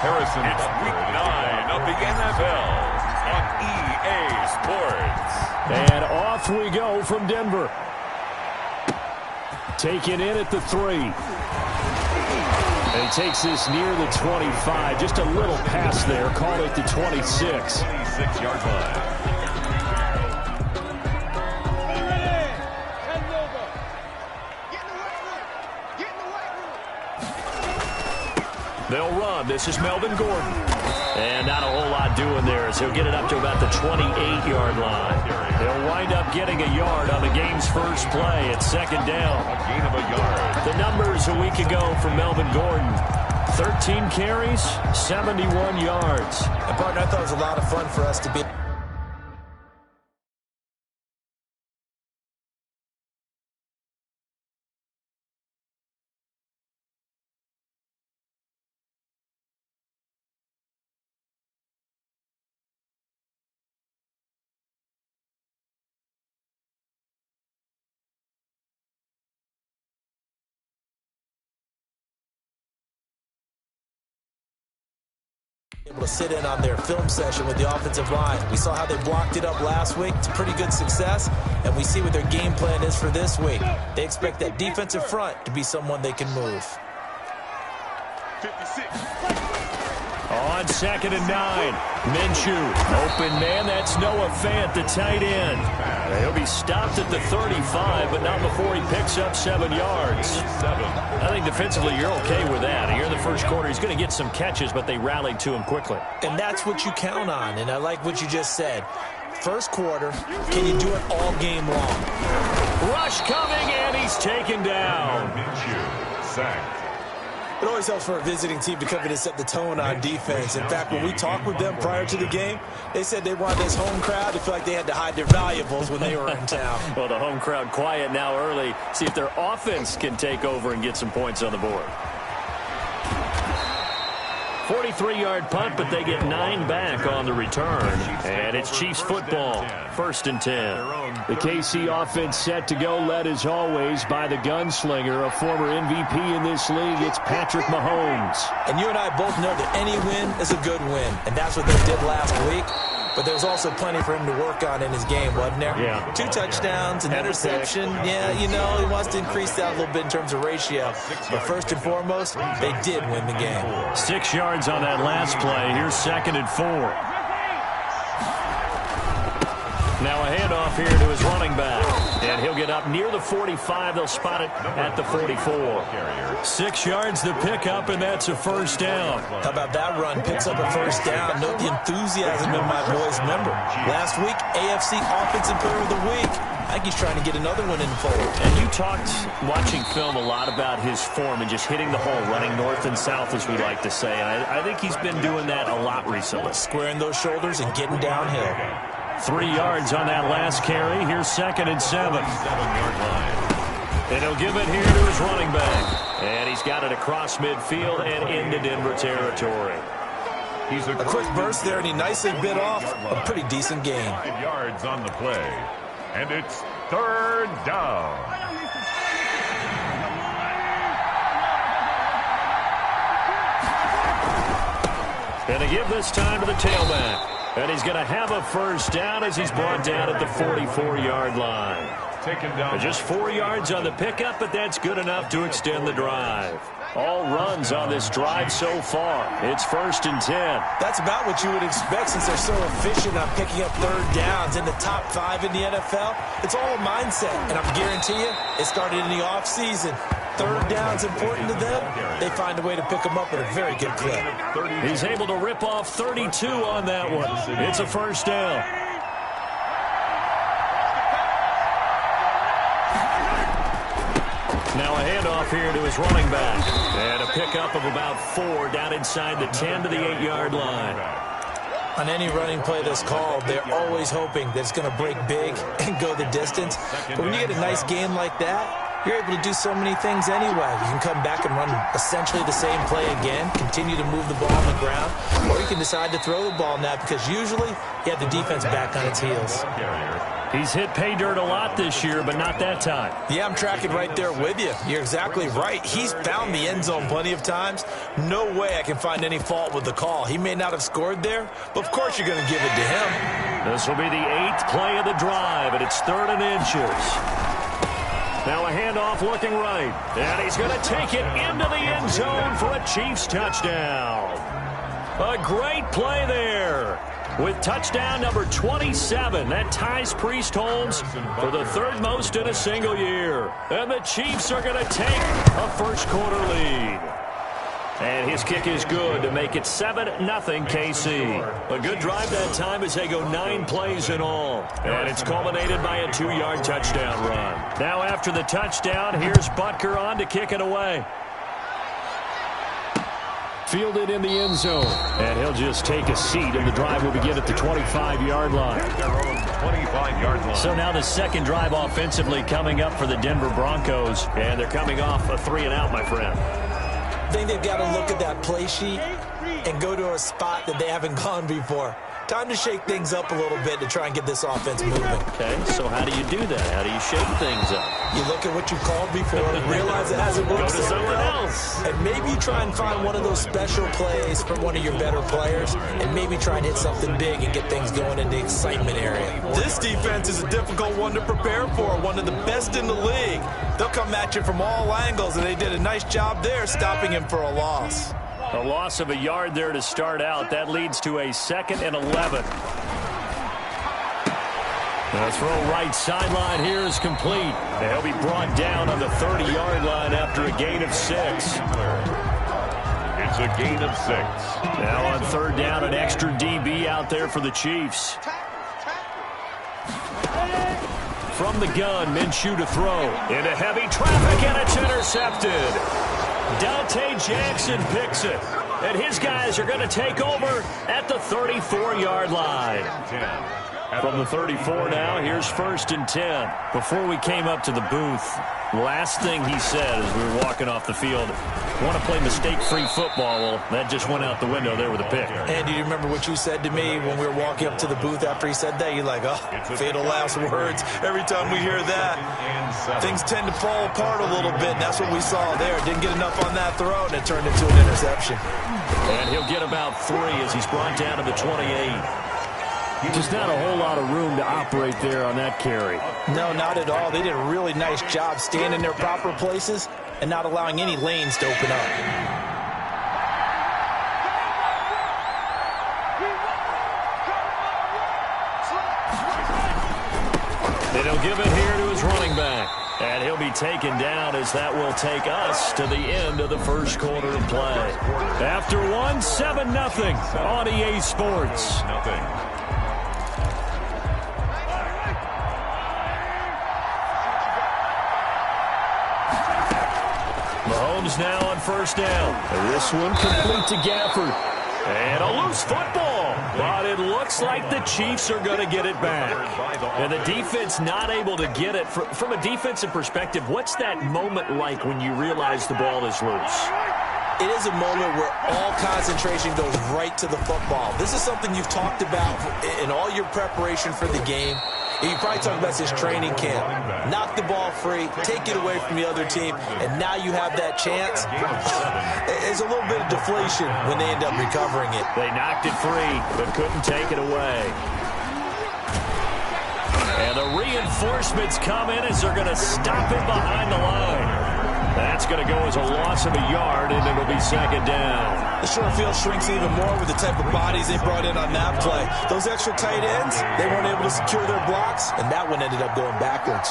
It's week 9 of the NFL on EA Sports. And off we go from Denver. Taken in at the 3. And he takes this near the 25. Just a little pass there. Call it the 26. 26-yard line. They'll run. This is Melvin Gordon. And not a whole lot doing there as he'll get it up to about the 28-yard line. They'll wind up getting a yard on the game's first play at second down. A gain of a yard. The numbers a week ago for Melvin Gordon. 13 carries, 71 yards. And, partner, I thought it was a lot of fun for us to be... able to sit in on their film session with the offensive line. We saw how they blocked it up last week. It's pretty good success, and we see what their game plan is for this week. They expect that defensive front to be someone they can move. 56. On 2nd and 9, Minshew. Open man, that's Noah Fant, the tight end. He'll be stopped at the 35, but not before he picks up 7 yards. I think defensively you're okay with that. Here in the first quarter, he's going to get some catches, but they rallied to him quickly. And that's what you count on, and I like what you just said. First quarter, can you do it all game long? Rush coming, and he's taken down. Minshew sacked. It always helps for a visiting team to come in and set the tone on defense. In fact, when we talked with them prior to the game, they said they wanted this home crowd to feel like they had to hide their valuables when they were in town. Well, the home crowd quiet now early. See if their offense can take over and get some points on the board. 43-yard punt, but they get 9 back on the return. And it's Chiefs football, 1st and 10. The KC offense set to go, led as always by the gunslinger, a former MVP in this league. It's Patrick Mahomes. And you and I both know that any win is a good win, and that's what they did last week. But there was also plenty for him to work on in his game, wasn't there? Yeah. 2 touchdowns, an interception. Yeah, you know, he wants to increase that a little bit in terms of ratio. But first and foremost, they did win the game. 6 yards on that last play. Here's 2nd and 4. Now a handoff here to his running back. And he'll get up near the 45. They'll spot it at the 44. 6 yards the pickup, and that's a first down. How about that run? Picks up a first down. Note the enthusiasm in my boys' member. Last week, AFC Offensive Player of the Week. I think he's trying to get another one in the fold. And you talked, watching film, a lot about his form and just hitting the hole, running north and south, as we like to say. And I think he's been doing that a lot recently. Squaring those shoulders and getting downhill. 3 yards on that last carry. Here's 2nd and 7. 7-yard line. And he'll give it here to his running back. And he's got it across midfield and into Denver territory. He's A quick burst there, and he nicely bit off a pretty decent gain. 5 yards on the play. And it's 3rd down. And to give this time to the tailback. And he's going to have a first down as he's brought down at the 44-yard line. Taken down. Just 4 yards on the pickup, but that's good enough to extend the drive. All runs on this drive so far. It's 1st and 10. That's about what you would expect since they're so efficient on picking up 3rd downs in the top 5 in the NFL. It's all a mindset, and I guarantee you it started in the offseason. 3rd down's important to them. They find a way to pick them up at a very good clip. He's able to rip off 32 on that one. It's a first down. Now a handoff here to his running back. And a pickup of about 4 down inside the 10 to the 8-yard line. On any running play that's called, they're always hoping that it's going to break big and go the distance. But when you get a nice gain like that, you're able to do so many things anyway. You can come back and run essentially the same play again, continue to move the ball on the ground, or you can decide to throw the ball now because usually you have the defense back on its heels. He's hit pay dirt a lot this year, but not that time. Yeah, I'm tracking right there with you. You're exactly right. He's found the end zone plenty of times. No way I can find any fault with the call. He may not have scored there, but of course you're going to give it to him. This will be the 8th play of the drive, and it's 3rd and inches. Now a handoff looking right, and he's going to take it into the end zone for a Chiefs touchdown. A great play there. With touchdown number 27, that ties Priest Holmes for the 3rd most in a single year. And the Chiefs are going to take a first-quarter lead. And his kick is good to make it 7-0 KC. A good drive that time as they go 9 plays in all. And it's culminated by a 2-yard touchdown run. Now after the touchdown, here's Butker on to kick it away. Fielded in the end zone. And he'll just take a seat, and the drive will begin at the 25-yard line. So now the second drive offensively coming up for the Denver Broncos. And they're coming off a 3-and-out, my friend. I think they've got to look at that play sheet and go to a spot that they haven't gone before. Time to shake things up a little bit to try and get this offense moving. Okay, so how do you do that? How do you shake things up? You look at what you called before, realize it hasn't worked Go to someone else. and maybe try and find one of those special plays from one of your better players, and maybe try and hit something big and get things going in the excitement area. This defense is a difficult one to prepare for, one of the best in the league. They'll come at you from all angles, and they did a nice job there stopping him for a loss. A loss of a yard there to start out. That leads to a 2nd and 11. The throw right sideline here is complete. They'll be brought down on the 30-yard line after a gain of 6. It's a gain of 6. Now on 3rd down, an extra DB out there for the Chiefs. From the gun, Minshew to throw. Into heavy traffic, and it's intercepted. Dante Jackson picks it, and his guys are going to take over at the 34-yard line. From the 34 now, here's 1st and 10. Before we came up to the booth, last thing he said as we were walking off the field, want to play mistake-free football. Well, that just went out the window there with a pick. And do you remember what you said to me when we were walking up to the booth after he said that? You're like, oh, fatal last words. Every time we hear that, things tend to fall apart a little bit, and that's what we saw there. Didn't get enough on that throw, and it turned into an interception. And he'll get about 3 as he's brought down to the 28. Just not a whole lot of room to operate there on that carry. No, not at all. They did a really nice job staying in their proper places and not allowing any lanes to open up. And he'll give it here to his running back. And he'll be taken down as that will take us to the end of the first quarter of play. After one, 7-0 on EA Sports. Mahomes now on 1st down. And this one complete to Gafford. And a loose football. But it looks like the Chiefs are going to get it back. And the defense not able to get it. From a defensive perspective, what's that moment like when you realize the ball is loose? It is a moment where all concentration goes right to the football. This is something you've talked about in all your preparation for the game. And you probably talk about this training camp. Knock the ball free, take it away from the other team, and now you have that chance. There's a little bit of deflation when they end up recovering it. They knocked it free, but couldn't take it away. And the reinforcements come in as they're going to stop it behind the line. That's going to go as a loss of a yard, and it'll be 2nd down. The short field shrinks even more with the type of bodies they brought in on that play. Those extra tight ends, they weren't able to secure their blocks, and that one ended up going backwards.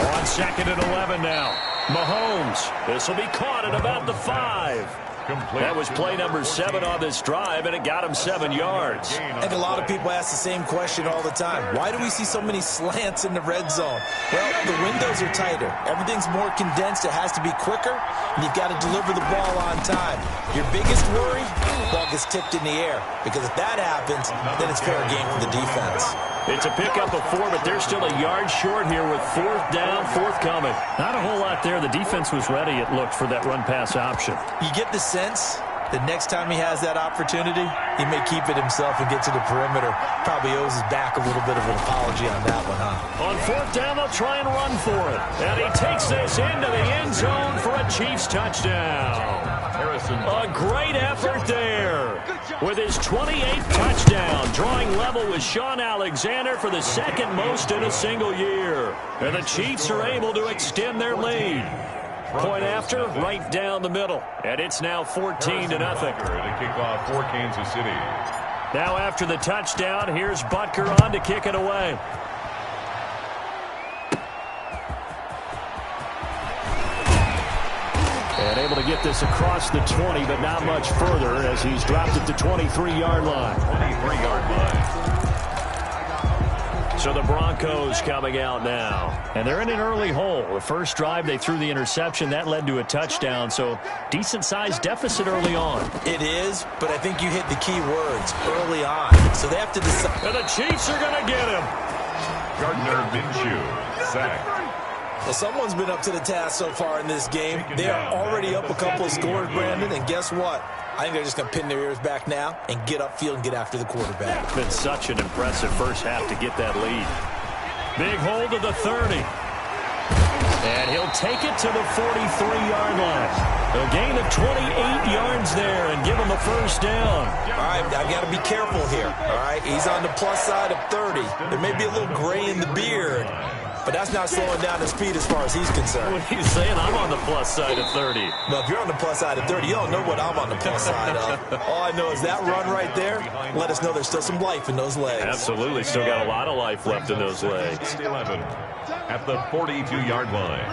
On 2nd and 11 now. Mahomes. This will be caught at about the 5. That was play number 7 on this drive, and it got him 7 yards. I think a lot of people ask the same question all the time. Why do we see so many slants in the red zone? Well, the windows are tighter. Everything's more condensed. It has to be quicker, and you've got to deliver the ball on time. Your biggest worry, the ball gets tipped in the air, because if that happens, then it's fair game for the defense. It's a pickup of 4, but they're still a yard short here with 4th down, 4th coming. Not a whole lot there. The defense was ready, it looked, for that run-pass option. You get the sense The next time he has that opportunity, he may keep it himself and get to the perimeter. Probably owes his back a little bit of an apology on that one, huh? On fourth down, they'll try and run for it. And he takes this into the end zone for a Chiefs touchdown. A great effort there with his 28th touchdown, drawing level with Sean Alexander for the second most in a single year. And the Chiefs are able to extend their lead. Point after, right down the middle. And it's now 14-0. To kick off for Kansas City. Now after the touchdown, here's Butker on to kick it away. And able to get this across the 20, but not much further as he's dropped it to 23-yard line. 23-yard line. So the Broncos coming out now. And they're in an early hole. The first drive, they threw the interception. That led to a touchdown. So decent-sized deficit early on. It is, but I think you hit the key words early on. So they have to decide. And the Chiefs are going to get him. Gardner Minshew, sacked. Well, someone's been up to the task so far in this game. They are already up a couple of scores, Brandon, and guess what? I think they're just going to pin their ears back now and get upfield and get after the quarterback. Been such an impressive first half to get that lead. Big hold of the 30. And he'll take it to the 43-yard line. A gain of 28 yards there and give him the first down. All right, I got to be careful here. All right, he's on the plus side of 30. There may be a little gray in the beard, but that's not slowing down his speed as far as he's concerned. What he's saying, I'm on the plus side of 30. Well, if you're on the plus side of 30, you don't know what I'm on the plus side of. All I know is that run right there, let us know there's still some life in those legs. Absolutely, still got a lot of life left in those legs. 11 at the 42-yard line.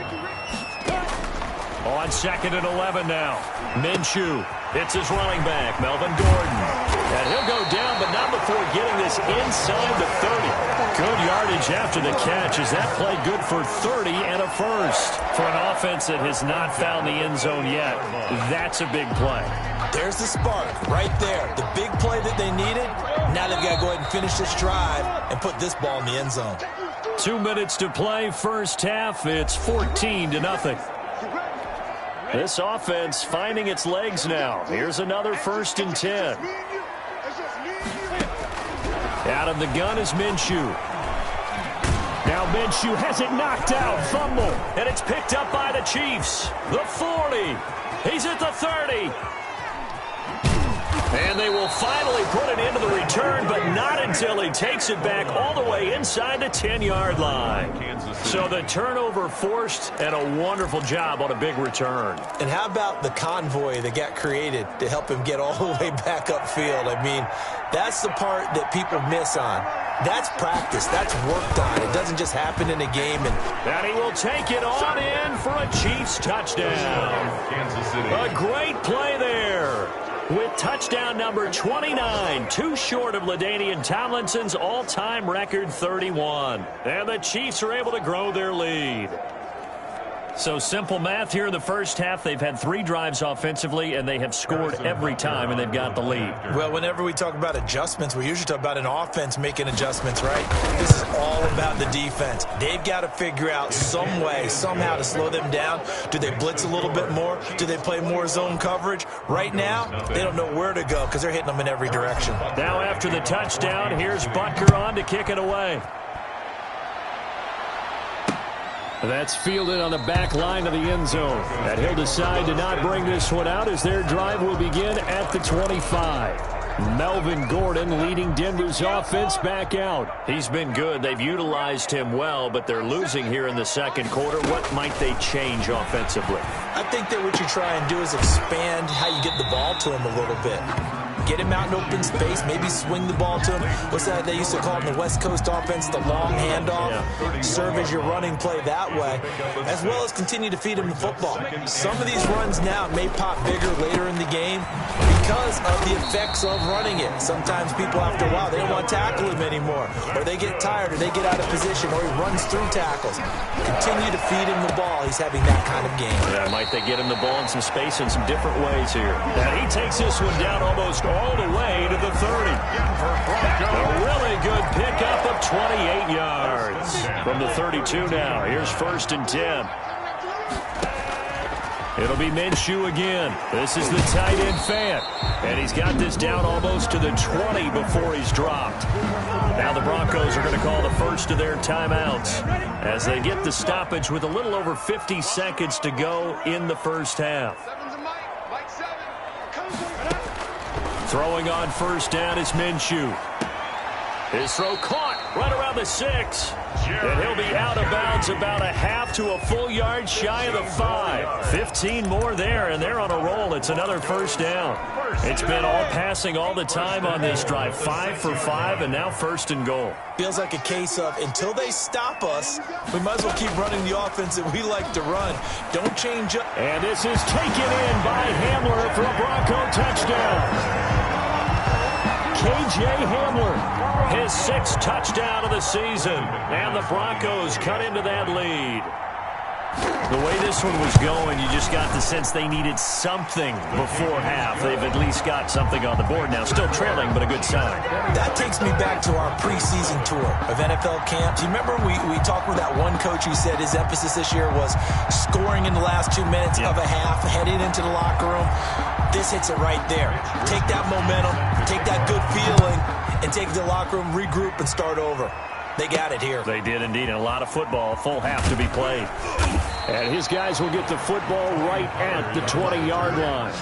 On second and 11 now. Minshew hits his running back, Melvin Gordon. And he'll go down, but not before getting this inside the 30. Good yardage after the catch as that play good for 30 and a first. For an offense that has not found the end zone yet, that's a big play. There's the spark right there. The big play that they needed. Now they've got to go ahead and finish this drive and put this ball in the end zone. 2 minutes to play, first half. It's 14-0. This offense finding its legs now. Here's another 1st and 10. Out of the gun is Minshew. Now Minshew has it knocked out. Fumble. And it's picked up by the Chiefs. The 40. He's at the 30. And they will finally put it into the return, but not until he takes it back all the way inside the 10-yard line. So the turnover forced, and a wonderful job on a big return. And how about the convoy that got created to help him get all the way back upfield? I mean, that's the part that people miss on. That's practice. That's worked on. It doesn't just happen in a game. And he will take it on in for a Chiefs touchdown. Kansas City. A great play there. With touchdown number 29, too short of LaDainian Tomlinson's all-time record 31. And the Chiefs are able to grow their lead. So simple math here in the first half. They've had 3 drives offensively, and they have scored every time, and they've got the lead. Well, whenever we talk about adjustments, we usually talk about an offense making adjustments, right? This is all about the defense. They've got to figure out some way, somehow to slow them down. Do they blitz a little bit more? Do they play more zone coverage? Right now, they don't know where to go because they're hitting them in every direction. Now after the touchdown, here's Butker on to kick it away. That's fielded on the back line of the end zone. And he'll decide to not bring this one out as their drive will begin at the 25. Melvin Gordon leading Denver's offense back out. He's been good. They've utilized him well, but they're losing here in the second quarter. What might they change offensively? I think that what you try and do is expand how you get the ball to him a little bit. Get him out in open space, maybe swing the ball to him. What's that they used to call in the West Coast offense, the long handoff? Yeah. Serve as your running play that way, as well as continue to feed him the football. Some of these runs now may pop bigger later in the game because of the effects of running it. Sometimes people, after a while, they don't want to tackle him anymore, or they get tired, or they get out of position, or he runs through tackles. Continue to feed him the ball. He's having that kind of game. Yeah, might they get him the ball in some space in some different ways here. And he takes this one down almost all the way to the 30. A really good pickup of 28 yards. From the 32 now, here's 1st and 10. It'll be Minshew again. This is the tight end Fant. And he's got this down almost to the 20 before he's dropped. Now the Broncos are going to call the first of their timeouts as they get the stoppage with a little over 50 seconds to go in the first half. Throwing on first down is Minshew. His throw caught right around the 6. And he'll be out of bounds about a half to a full yard shy of the 5. 15 more there, and they're on a roll. It's another first down. It's been all passing all the time on this drive. 5 for 5, and now first and goal. Feels like a case of until they stop us, we might as well keep running the offense that we like to run. Don't change up. And this is taken in by Hamler for a Bronco touchdown. K.J. Hamler, his 6th touchdown of the season, and the Broncos cut into that lead. The way this one was going, you just got the sense they needed something before half. They've at least got something on the board now. Still trailing, but a good sign. That takes me back to our preseason tour of NFL camps. You remember we talked with that one coach who said his emphasis this year was scoring in the last 2 minutes of a half, heading into the locker room. This hits it right there. Take that momentum, take that good feeling, and take it to the locker room, regroup, and start over. They got it here. They did indeed, and a lot of football, full half to be played. And his guys will get the football right at the 20-yard line.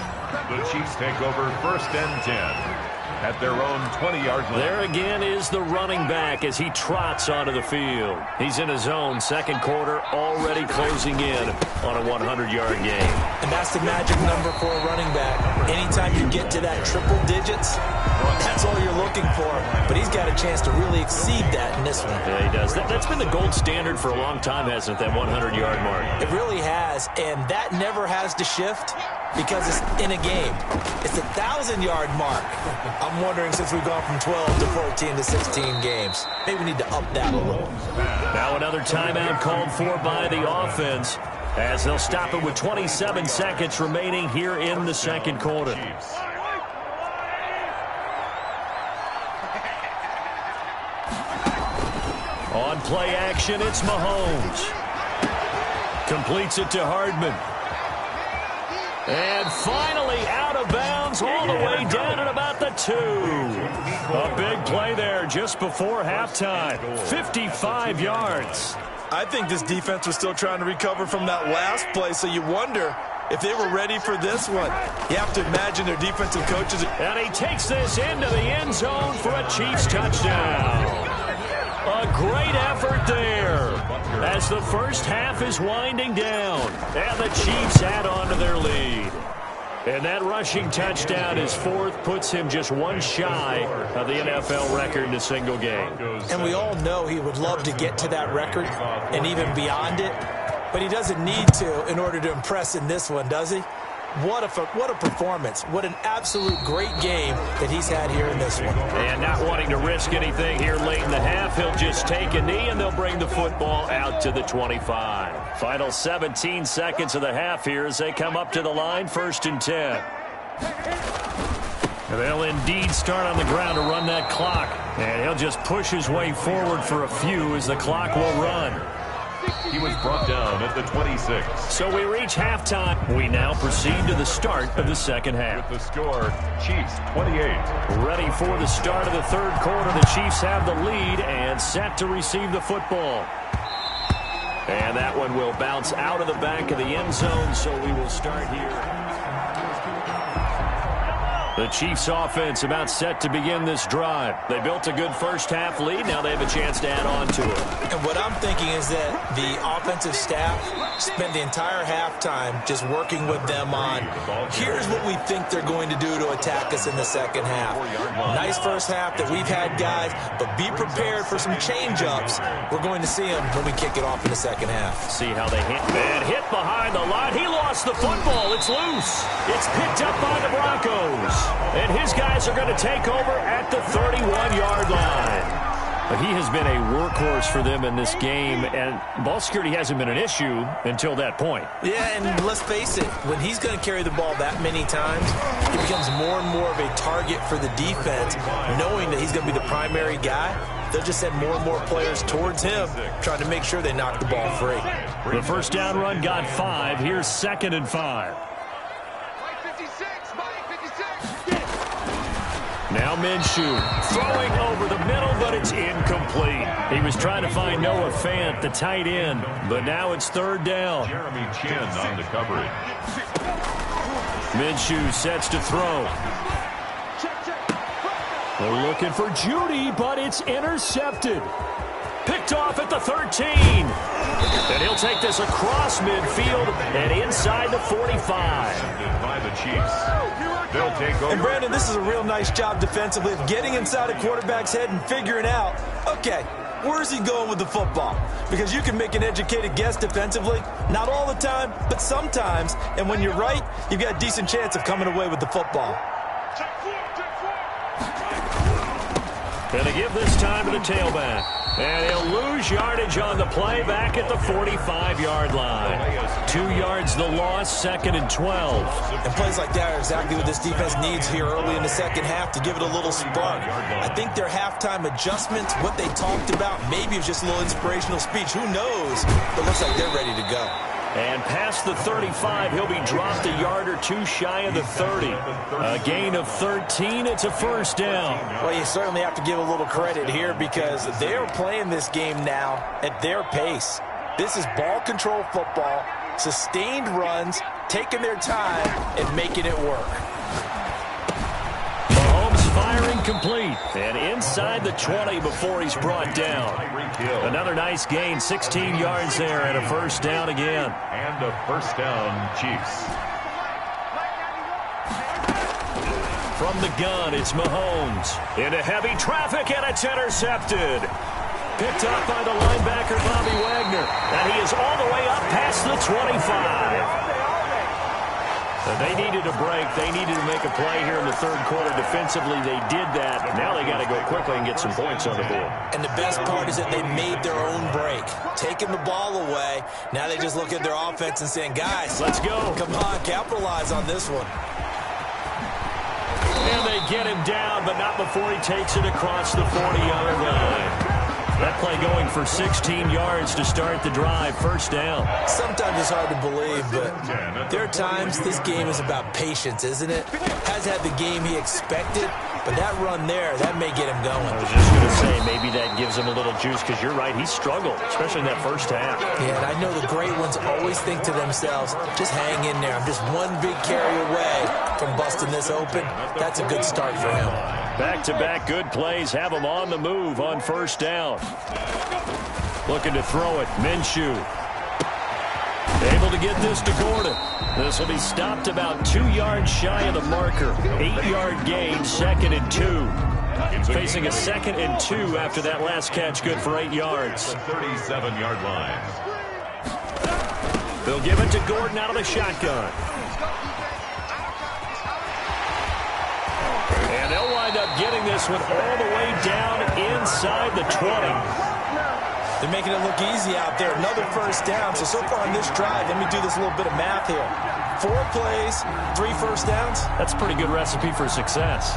The Chiefs take over first and 10 at their own 20-yard line. There again is the running back as he trots onto the field. He's in his zone, second quarter, already closing in on a 100-yard game. And that's the magic number for a running back. Anytime you get to that triple digits, that's all you're looking for. But he's got a chance to really exceed that in this one. Yeah, he does. That's been the gold standard for a long time, hasn't it, that 100-yard mark? It really has, and that never has to shift because it's in a game. It's a 1,000-yard mark. I'm wondering, since we've gone from 12 to 14 to 16 games, maybe we need to up that a little. Now another timeout called for by the offense as they'll stop it with 27 seconds remaining here in the second quarter. On play action, it's Mahomes. Completes it to Hardman. And finally out of bounds all the way down at about the 2. A big play there just before halftime. 55 yards. I think this defense was still trying to recover from that last play, so you wonder if they were ready for this one. You have to imagine their defensive coaches. And he takes this into the end zone for a Chiefs touchdown. A great effort there as the first half is winding down. And the Chiefs add on to their lead. And that rushing touchdown, his 4th, puts him just one shy of the NFL record in a single game. And we all know he would love to get to that record and even beyond it. But he doesn't need to in order to impress in this one, does he? What a performance. What an absolute great game that he's had here in this one. And not wanting to risk anything here late in the half, he'll just take a knee and they'll bring the football out to the 25. Final 17 seconds of the half here as they come up to the line, first and 10. They'll indeed start on the ground to run that clock. And he'll just push his way forward for a few as the clock will run. He was brought down at the 26. So we reach halftime. We now proceed to the start of the second half. With the score, Chiefs 28. Ready for the start of the third quarter. The Chiefs have the lead and set to receive the football. And that one will bounce out of the back of the end zone, so we will start here. The Chiefs offense about set to begin this drive. They built a good first half lead. Now they have a chance to add on to it. And what I'm thinking is that the offensive staff spent the entire halftime just working with them on, here's what we think they're going to do to attack us in the second half. Nice first half that we've had, guys, but be prepared for some change-ups. We're going to see them when we kick it off in the second half. See how they hit. Man, hit behind the line. He lost the football. It's loose. It's picked up by the Broncos. And his guys are going to take over at the 31-yard line. he has been a workhorse for them in this game, and ball security hasn't been an issue until that point. Yeah, and let's face it, when he's going to carry the ball that many times, he becomes more and more of a target for the defense, knowing that he's going to be the primary guy. They'll just send more and more players towards him, trying to make sure they knock the ball free. The first down run got 5. Here's 2nd and 5. Now Minshew throwing over the middle, but it's incomplete. He was trying to find Noah Fant, the tight end, but now it's 3rd down. Jeremy Chin on the coverage. Minshew sets to throw. They're looking for Judy, but it's intercepted. Picked off at the 13. And he'll take this across midfield and inside the 45. By the Chiefs. They'll take over. And Brandon, this is a real nice job defensively of getting inside a quarterback's head and figuring out, okay, where's he going with the football? Because you can make an educated guess defensively, not all the time, but sometimes. And when you're right, you've got a decent chance of coming away with the football. Going to give this time to the tailback. And he'll lose yardage on the play back at the 45-yard line. 2 yards the loss, 2nd and 12. And plays like that are exactly what this defense needs here early in the second half to give it a little spark. I think their halftime adjustments, what they talked about, maybe it was just a little inspirational speech. Who knows? But it looks like they're ready to go. And past the 35, he'll be dropped a yard or 2 shy of the 30. A gain of 13, it's a 1st down. Well, you certainly have to give a little credit here because they're playing this game now at their pace. This is ball control football, sustained runs, taking their time, and making it work. Firing complete, and inside the 20 before he's brought down. Another nice gain, 16 yards there, and a 1st down again. And a 1st down, Chiefs. From the gun, it's Mahomes. Into heavy traffic, and it's intercepted. Picked up by the linebacker, Bobby Wagner. And he is all the way up past the 25. They needed a break. They needed to make a play here in the 3rd quarter. Defensively, they did that. Now they got to go quickly and get some points on the board. And the best part is that they made their own break. Taking the ball away. Now they just look at their offense and saying, guys, let's go. Come on, capitalize on this one. And they get him down, but not before he takes it across the 40-yard line. That play going for 16 yards to start the drive. 1st down. Sometimes it's hard to believe, but there are times this game is about patience, isn't it? Has had the game he expected, but that run there, that may get him going. I was just going to say, maybe that gives him a little juice, because you're right, he struggled, especially in that 1st half. Yeah, and I know the great ones always think to themselves, just hang in there. I'm just one big carry away from busting this open. That's a good start for him. Back-to-back good plays have him on the move on 1st down. Looking to throw it. Minshew. Able to get this to Gordon. This will be stopped about 2 yards shy of the marker. 8-yard gain, 2nd and 2. Facing a 2nd and 2 after that last catch, good for 8 yards. 37-yard line. They'll give it to Gordon out of the shotgun. And they'll wind up getting this one all the way down inside the 20. They're making it look easy out there. Another 1st down. So far on this drive, let me do this little bit of math here. 4 plays, 3 1st downs. That's a pretty good recipe for success.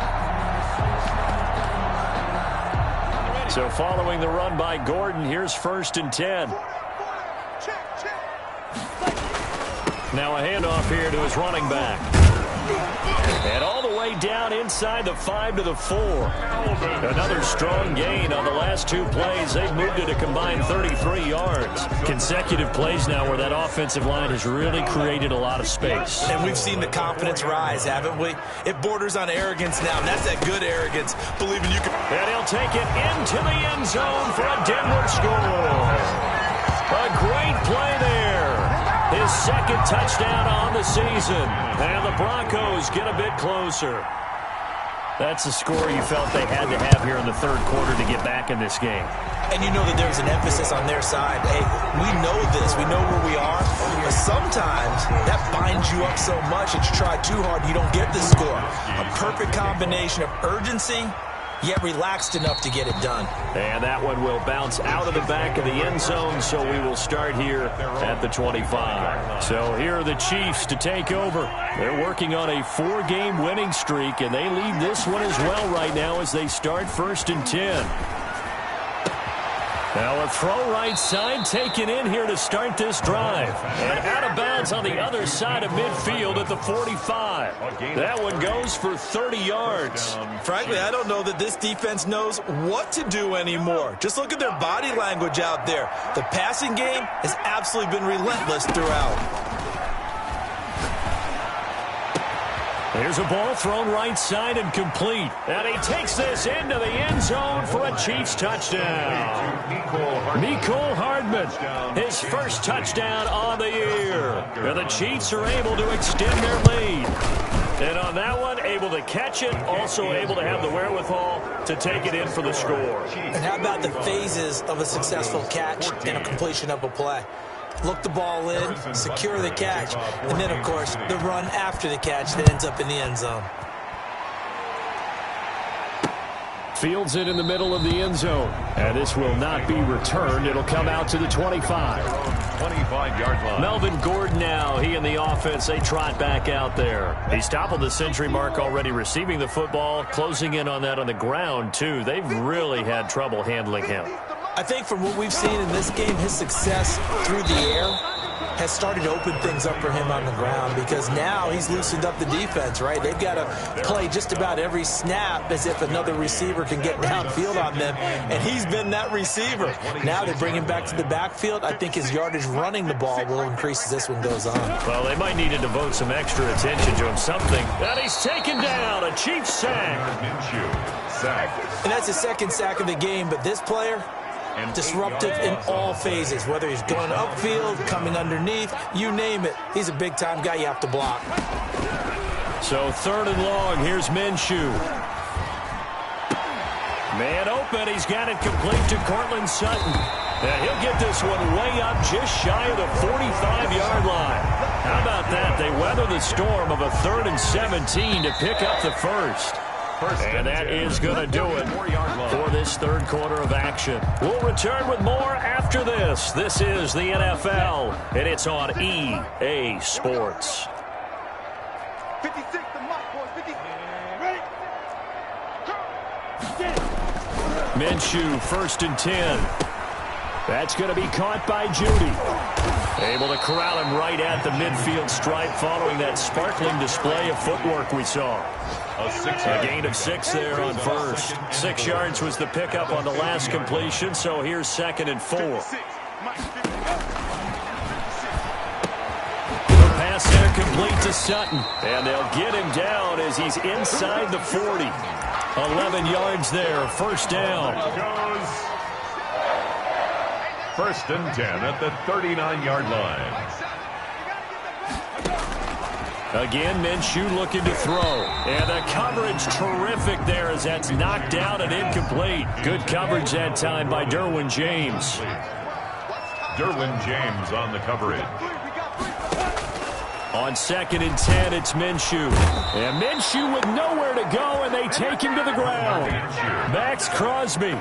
So following the run by Gordon, here's 1st and 10. Now a handoff here to his running back. And all the way down inside the 5 to the 4. Another strong gain on the last 2 plays. They've moved it a combined 33 yards. Consecutive plays now where that offensive line has really created a lot of space. And we've seen the confidence rise, haven't we? It borders on arrogance now, and that's that good arrogance, believing you can. And he'll take it into the end zone for a Denver score. A great play there. His 2nd touchdown on the season. And the Broncos get a bit closer. That's the score you felt they had to have here in the 3rd quarter to get back in this game. And you know that there's an emphasis on their side. Hey, we know this. We know where we are. But sometimes that binds you up so much that you try too hard, you don't get the score. A perfect combination of urgency yet relaxed enough to get it done. And that one will bounce out of the back of the end zone, so we will start here at the 25. So here are the Chiefs to take over. They're working on a 4-game winning streak, and they lead this one as well right now as they start 1st and 10. Now a throw right side taken in here to start this drive. And out of bounds on the other side of midfield at the 45. That one goes for 30 yards. Frankly, I don't know that this defense knows what to do anymore. Just look at their body language out there. The passing game has absolutely been relentless throughout. There's a ball thrown right side and complete. And he takes this into the end zone for a Chiefs touchdown. Mecole Hardman, his first touchdown on the year. And the Chiefs are able to extend their lead. And on that one, able to catch it, also able to have the wherewithal to take it in for the score. And how about the phases of a successful catch and a completion of a play? Look the ball in, secure the catch, and then, of course, the run after the catch that ends up in the end zone. Fields it in the middle of the end zone. And this will not be returned. It'll come out to the 25. 25-yard line. Melvin Gordon now, he and the offense, they trot back out there. He's toppled the century mark already receiving the football, closing in on that on the ground, too. They've really had trouble handling him. I think from what we've seen in this game, his success through the air has started to open things up for him on the ground because now he's loosened up the defense, right? They've got to play just about every snap as if another receiver can get downfield on them, and he's been that receiver. Now they bring him back to the backfield. I think his yardage running the ball will increase as this one goes on. Well, they might need to devote some extra attention to him. Something that he's taken down, a Chiefs sack. And that's his second sack of the game, but this player, disruptive in all phases, whether he's going upfield, coming underneath, you name it. He's a big-time guy you have to block. So 3rd and long, here's Minshew. Man open, he's got it complete to Cortland Sutton. And he'll get this one way up just shy of the 45-yard line. How about that? They weather the storm of a 3rd and 17 to pick up the first. And that is going to do it for this 3rd quarter of action. We'll return with more after this. This is the NFL, and it's on EA Sports. 56, the mic, boys. 50. Ready? Minshew, 1st and 10. That's going to be caught by Judy. Able to corral him right at the midfield stripe following that sparkling display of footwork we saw. A gain of 6 there on first. 6 yards was the pickup on the last completion, so here's 2nd and 4. The pass there complete to Sutton, and they'll get him down as he's inside the 40. 11 yards there, 1st down. 1st and 10 at the 39-yard line. Again, Minshew looking to throw. And the coverage terrific there as that's knocked down and incomplete. Good coverage that time by Derwin James. Derwin James on the coverage. On 2nd and 10, it's Minshew. And Minshew with nowhere to go, and they take him to the ground. Max Crosby.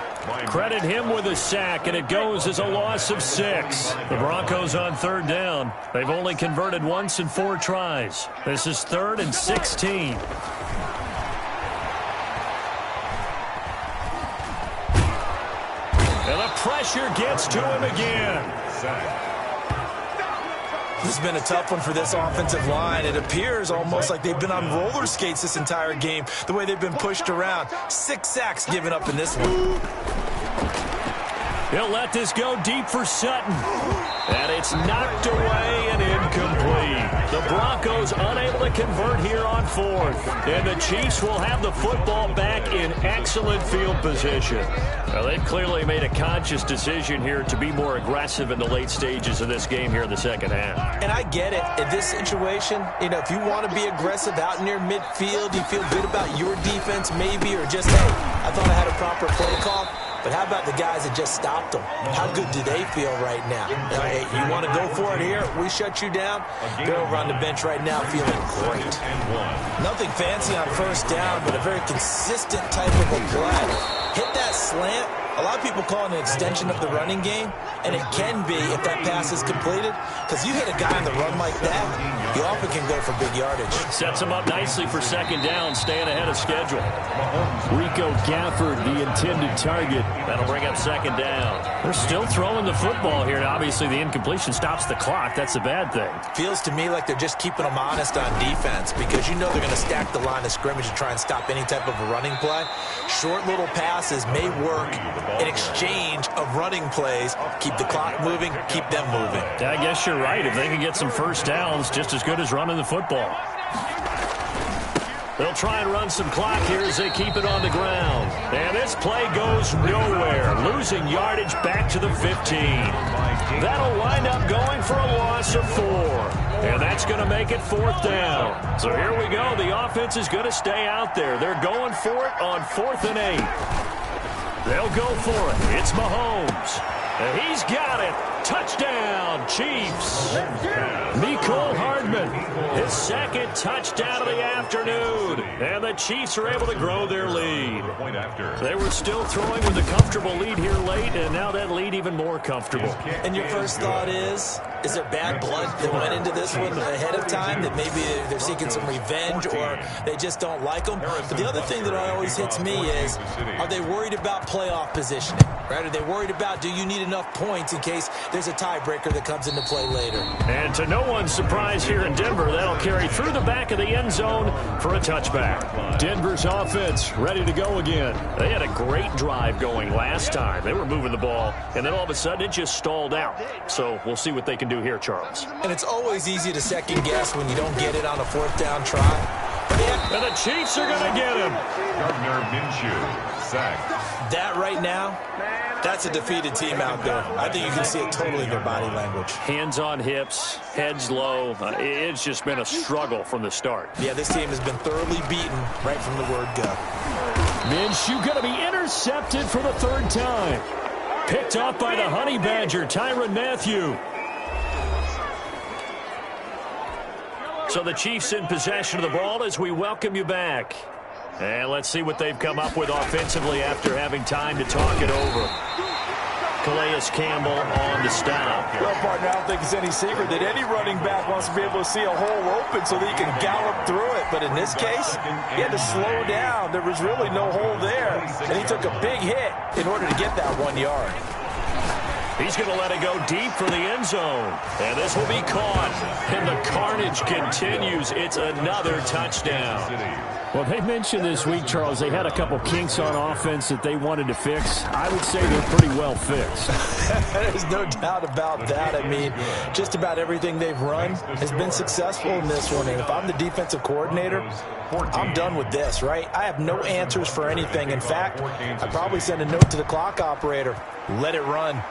Credit him with a sack, and it goes as a loss of 6. The Broncos on 3rd down. They've only converted once in 4 tries. This is 3rd and 16. And the pressure gets to him again. This has been a tough one for this offensive line. It appears almost like they've been on roller skates this entire game, the way they've been pushed around. 6 sacks given up in this one. He'll let this go deep for Sutton. And it's knocked away and incomplete. The Broncos unable to convert here on 4th. And the Chiefs will have the football back in excellent field position. Well, they've clearly made a conscious decision here to be more aggressive in the late stages of this game here in the 2nd half. And I get it. In this situation, you know, if you want to be aggressive out near midfield, you feel good about your defense maybe, or just, hey, I thought I had a proper play call. But how about the guys that just stopped them? How good do they feel right now? Hey, you want to go for it here? We shut you down? They're over on the bench right now feeling great. Nothing fancy on first down, but a very consistent type of a play. Hit that slant. A lot of people call it an extension of the running game, and it can be if that pass is completed, because you hit a guy on the run like that, you often can go for big yardage. Sets him up nicely for second down, staying ahead of schedule. Rico Gafford, the intended target. That'll bring up second down. They're still throwing the football here, and obviously the incompletion stops the clock. That's a bad thing. Feels to me like they're just keeping them honest on defense, because you know they're going to stack the line of scrimmage to try and stop any type of a running play. Short little passes may work in exchange of running plays. Keep the clock moving, keep them moving. I guess you're right. If they can get some first downs, just as good as running the football. They'll try and run some clock here as they keep it on the ground. And this play goes nowhere. Losing yardage back to the 15. That'll wind up going for a loss of 4. And that's going to make it fourth down. So here we go. The offense is going to stay out there. They're going for it on 4th and 8. They'll go for it. It's Mahomes. He's got it. Touchdown, Chiefs. Mecole Hardman, his second touchdown of the afternoon. And the Chiefs are able to grow their lead. They were still throwing with a comfortable lead here late, and now that lead even more comfortable. And your first thought is there bad blood that went into this one ahead of time, that maybe they're seeking some revenge or they just don't like them? But the other thing that always hits me is, are they worried about playoff positioning? Right? Are they worried about, do you need enough points in case there's a tiebreaker that comes into play later? And to no one's surprise here in Denver, that'll carry through the back of the end zone for a touchback. Denver's offense ready to go again. They had a great drive going last time. They were moving the ball, and then all of a sudden it just stalled out. So we'll see what they can do here, Charles. And it's always easy to second guess when you don't get it on a 4th down try. And the Chiefs are going to get him. Gardner Minshew, sacked. That right now, that's a defeated team out there. I think you can see it totally in their body language. Hands on hips, heads low. It's just been a struggle from the start. Yeah, this team has been thoroughly beaten right from the word go. Minshew going to be intercepted for the 3rd time. Picked up by the Honey Badger, Tyrann Mathieu. So the Chiefs in possession of the ball as we welcome you back. And let's see what they've come up with offensively after having time to talk it over. Calais Campbell on the stop. Well, partner, I don't think it's any secret that any running back wants to be able to see a hole open so that he can gallop through it. But in this case, he had to slow down. There was really no hole there. And he took a big hit in order to get that 1 yard. He's going to let it go deep for the end zone. And this will be caught. And the carnage continues. It's another touchdown. Well, they mentioned this week, Charles, they had a couple kinks on offense that they wanted to fix. I would say they're pretty well fixed. There's no doubt about that. I mean, just about everything they've run has been successful in this one. And if I'm the defensive coordinator, I'm done with this, right? I have no answers for anything. In fact, I'd probably send a note to the clock operator. Let it run.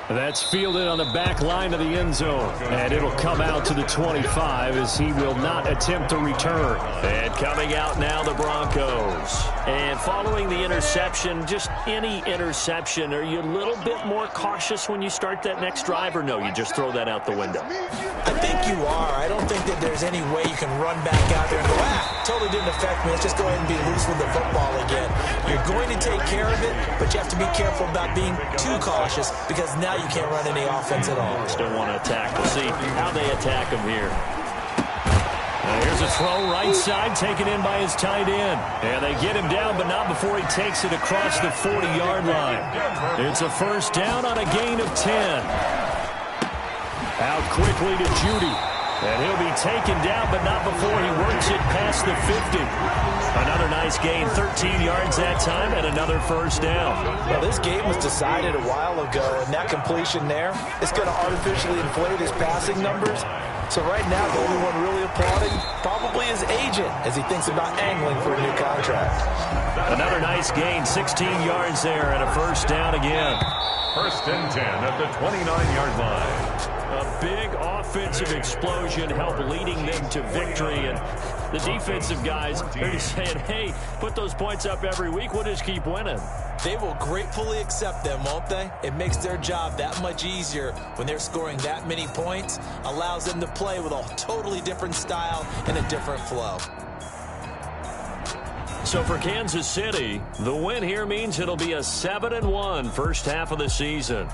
That's fielded on the back line of the end zone. And it'll come out to the 25 as he will not attempt to return. And coming out now, the Broncos. And following the interception, just any interception, are you a little bit more cautious when you start that next drive, or no, you just throw that out the window? I think you are. I don't think that there's any way you can run back out there and go, totally didn't affect me. Let's just go ahead and be loose with the football again. You're going to take care of it, but you have to be careful about being too cautious, because now you can't run any offense at all. Still want to attack. We'll see how they attack him here. Here's a throw right side, taken in by his tight end. And they get him down, but not before he takes it across the 40-yard line. It's a first down on a gain of 10. Out quickly to Judy. And he'll be taken down, but not before he works it past the 50. Another nice gain, 13 yards that time, and another first down. Well, this game was decided a while ago, and that completion there is going to artificially inflate his passing numbers. So right now, the only one really applauding probably his agent as he thinks about angling for a new contract. Another nice gain, 16 yards there, and a first down again. First and 10 at the 29-yard line. A big offensive explosion helped leading them to victory. And the defensive guys are just saying, hey, put those points up every week. We'll just keep winning. They will gratefully accept them, won't they? It makes their job that much easier when they're scoring that many points. Allows them to play with a totally different style and a different flow. So for Kansas City, the win here means it'll be a 7-1 first half of the season.